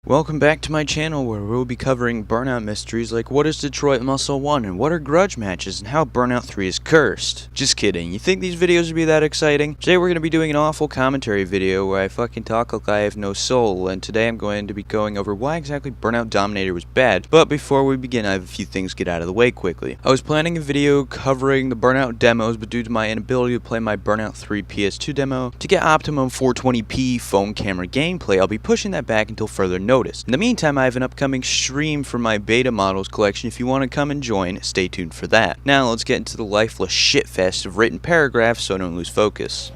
Welcome back to my channel where we'll be covering Burnout mysteries like what is Detroit Muscle 1 and what are grudge matches and how Burnout 3 is cursed. Just kidding, you think these videos would be that exciting? Today we're going to be doing an awful commentary video where I fucking talk like I have no soul, and today I'm going to be going over why exactly Burnout Dominator was bad. But before we begin, I have a few things to get out of the way quickly. I was planning a video covering the Burnout demos, but due to my inability to play my Burnout 3 PS2 demo to get optimum 420p phone camera gameplay, I'll be pushing that back until further notice. In the meantime, I have an upcoming stream for my beta models collection. If you want to come and join, stay tuned for that. Now let's get into the lifeless shitfest of written paragraphs so I don't lose focus.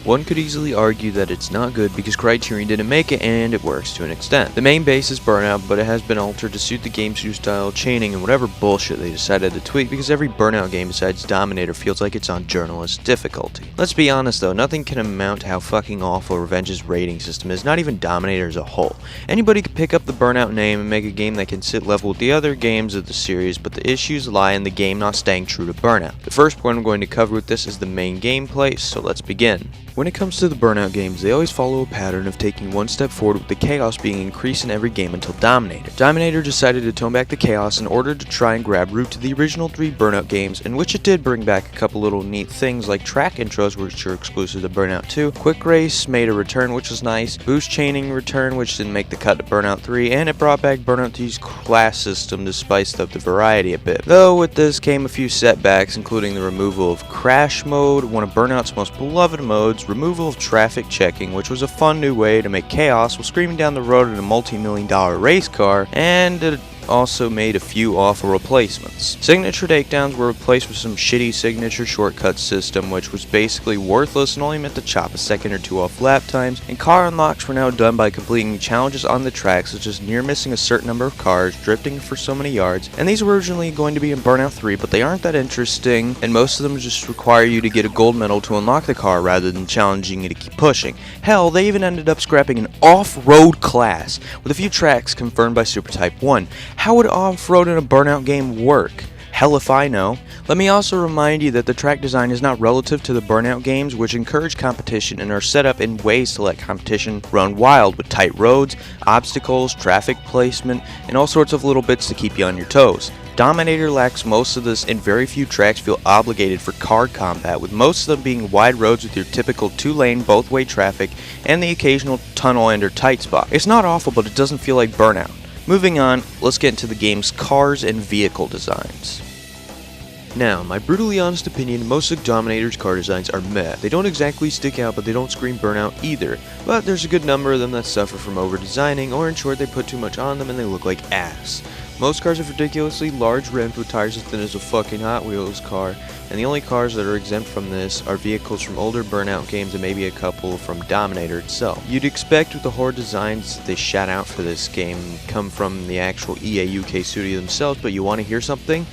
One could easily argue that it's not good because Criterion didn't make it and it works to an extent. The main base is Burnout, but it has been altered to suit the game's new style, chaining, and whatever bullshit they decided to tweak because every Burnout game besides Dominator feels like it's on journalist difficulty. Let's be honest though, nothing can amount to how fucking awful Revenge's rating system is, not even Dominator as a whole. Anybody could pick up the Burnout name and make a game that can sit level with the other games of the series, but the issues lie in the game not staying true to Burnout. The first point I'm going to cover with this is the main gameplay, so let's begin. When it comes to the Burnout games, they always follow a pattern of taking one step forward with the chaos being increased in every game until Dominator. Dominator decided to tone back the chaos in order to try and grab root to the original 3 Burnout games, in which it did bring back a couple little neat things like track intros, which are exclusive to Burnout 2, Quick Race made a return, which was nice, Boost Chaining return, which didn't make the cut to Burnout 3, and it brought back Burnout 2's class system to spice up the variety a bit. Though with this came a few setbacks, including the removal of Crash Mode, one of Burnout's most beloved modes, removal of traffic checking, which was a fun new way to make chaos while screaming down the road in a multi-million-dollar race car, and it also made a few awful replacements. Signature takedowns were replaced with some shitty signature shortcut system, which was basically worthless and only meant to chop a second or two off lap times, and car unlocks were now done by completing challenges on the track, such as near missing a certain number of cars, drifting for so many yards, and these were originally going to be in Burnout 3, but they aren't that interesting, and most of them just require you to get a gold medal to unlock the car rather than challenging you to keep pushing. Hell, they even ended up scrapping an off-road class, with a few tracks confirmed by Super Type 1. How would off-road in a Burnout game work? Hell if I know. Let me also remind you that the track design is not relative to the Burnout games, which encourage competition and are set up in ways to let competition run wild with tight roads, obstacles, traffic placement, and all sorts of little bits to keep you on your toes. Dominator lacks most of this, and very few tracks feel obligated for car combat, with most of them being wide roads with your typical 2-lane both-way traffic and the occasional tunnel and or tight spot. It's not awful, but it doesn't feel like Burnout. Moving on, let's get into the game's cars and vehicle designs. Now, my brutally honest opinion, most of Dominator's car designs are meh. They don't exactly stick out, but they don't scream Burnout either. But there's a good number of them that suffer from over-designing, or in short, they put too much on them and they look like ass. Most cars have ridiculously large rims with tires as thin as a fucking Hot Wheels car, and the only cars that are exempt from this are vehicles from older Burnout games and maybe a couple from Dominator itself. You'd expect with the horror designs they shot out for this game come from the actual EA UK studio themselves, but you want to hear something?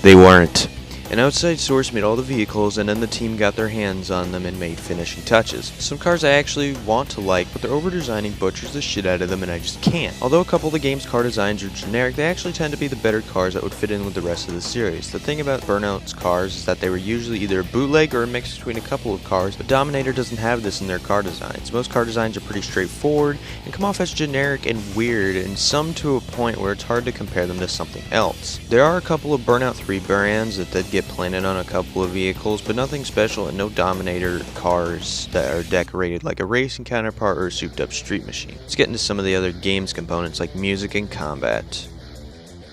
They weren't. An outside source made all the vehicles, and then the team got their hands on them and made finishing touches. Some cars I actually want to like, but their over-designing butchers the shit out of them and I just can't. Although a couple of the game's car designs are generic, they actually tend to be the better cars that would fit in with the rest of the series. The thing about Burnout's cars is that they were usually either a bootleg or a mix between a couple of cars, but Dominator doesn't have this in their car designs. Most car designs are pretty straightforward and come off as generic and weird, and some to a point where it's hard to compare them to something else. There are a couple of Burnout 3 brands that did get planted on a couple of vehicles, but nothing special, and no Dominator cars that are decorated like a racing counterpart or a souped up street machine. Let's get into some of the other game's components like music and combat.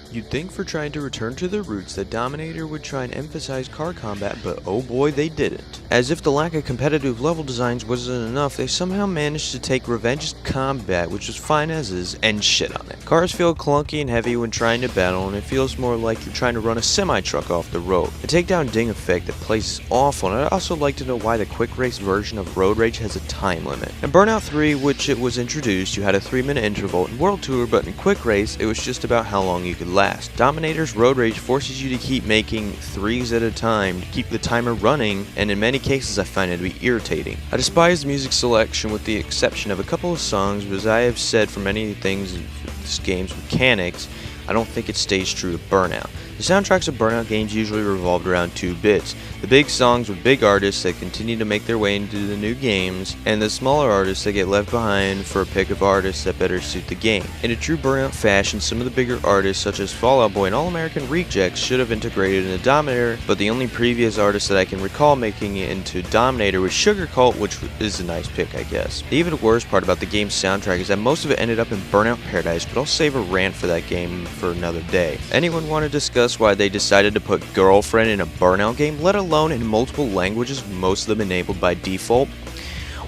You'd think for trying to return to their roots that Dominator would try and emphasize car combat, but oh boy they didn't. As if the lack of competitive level designs wasn't enough, they somehow managed to take Revenge's combat, which was fine as is, and shit on it. Cars feel clunky and heavy when trying to battle, and it feels more like you're trying to run a semi-truck off the road. The takedown ding effect that plays is awful, and I'd also like to know why the quick race version of Road Rage has a time limit. In Burnout 3, which it was introduced, you had a 3-minute interval in World Tour, but in Quick Race, it was just about how long you could last. Dominator's Road Rage forces you to keep making 3s at a time to keep the timer running, and in many cases I find it to be irritating. I despise the music selection with the exception of a couple of songs, but as I have said for many things in this game's mechanics, I don't think it stays true to Burnout. The soundtracks of Burnout games usually revolved around two bits: the big songs with big artists that continue to make their way into the new games, and the smaller artists that get left behind for a pick of artists that better suit the game. In a true Burnout fashion, some of the bigger artists such as Fall Out Boy and All American Rejects should have integrated into Dominator, but the only previous artist that I can recall making it into Dominator was Sugar Cult, which is a nice pick, I guess. The even worse part about the game's soundtrack is that most of it ended up in Burnout Paradise, but I'll save a rant for that game for another day. Anyone want to discuss why they decided to put Girlfriend in a Burnout game, let alone in multiple languages, most of them enabled by default?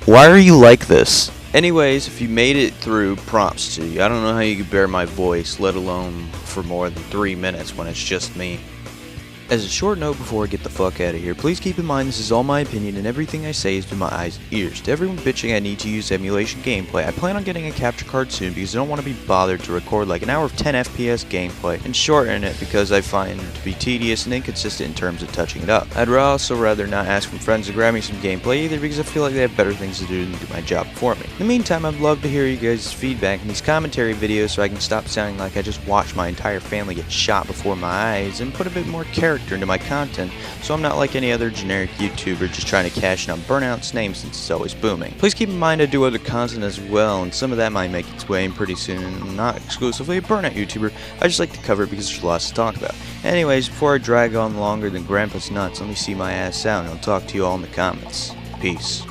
Why are you like this? Anyways, if you made it through, props to you. I don't know how you could bear my voice, let alone for more than 3 minutes when it's just me. As a short note before I get the fuck out of here, please keep in mind this is all my opinion and everything I say is to my eyes and ears. To everyone bitching I need to use emulation gameplay, I plan on getting a capture card soon because I don't want to be bothered to record like an hour of 10 FPS gameplay and shorten it because I find it to be tedious and inconsistent in terms of touching it up. I'd also rather not ask from friends to grab me some gameplay either because I feel like they have better things to do than do my job for me. In the meantime, I'd love to hear you guys' feedback in these commentary videos so I can stop sounding like I just watched my entire family get shot before my eyes and put a bit more character into my content, so I'm not like any other generic YouTuber just trying to cash in on Burnout's name since it's always booming. Please keep in mind I do other content as well, and some of that might make its way in pretty soon. I'm not exclusively a Burnout YouTuber, I just like to cover it because there's lots to talk about. Anyways, before I drag on longer than Grandpa's nuts, let me see my ass out and I'll talk to you all in the comments. Peace.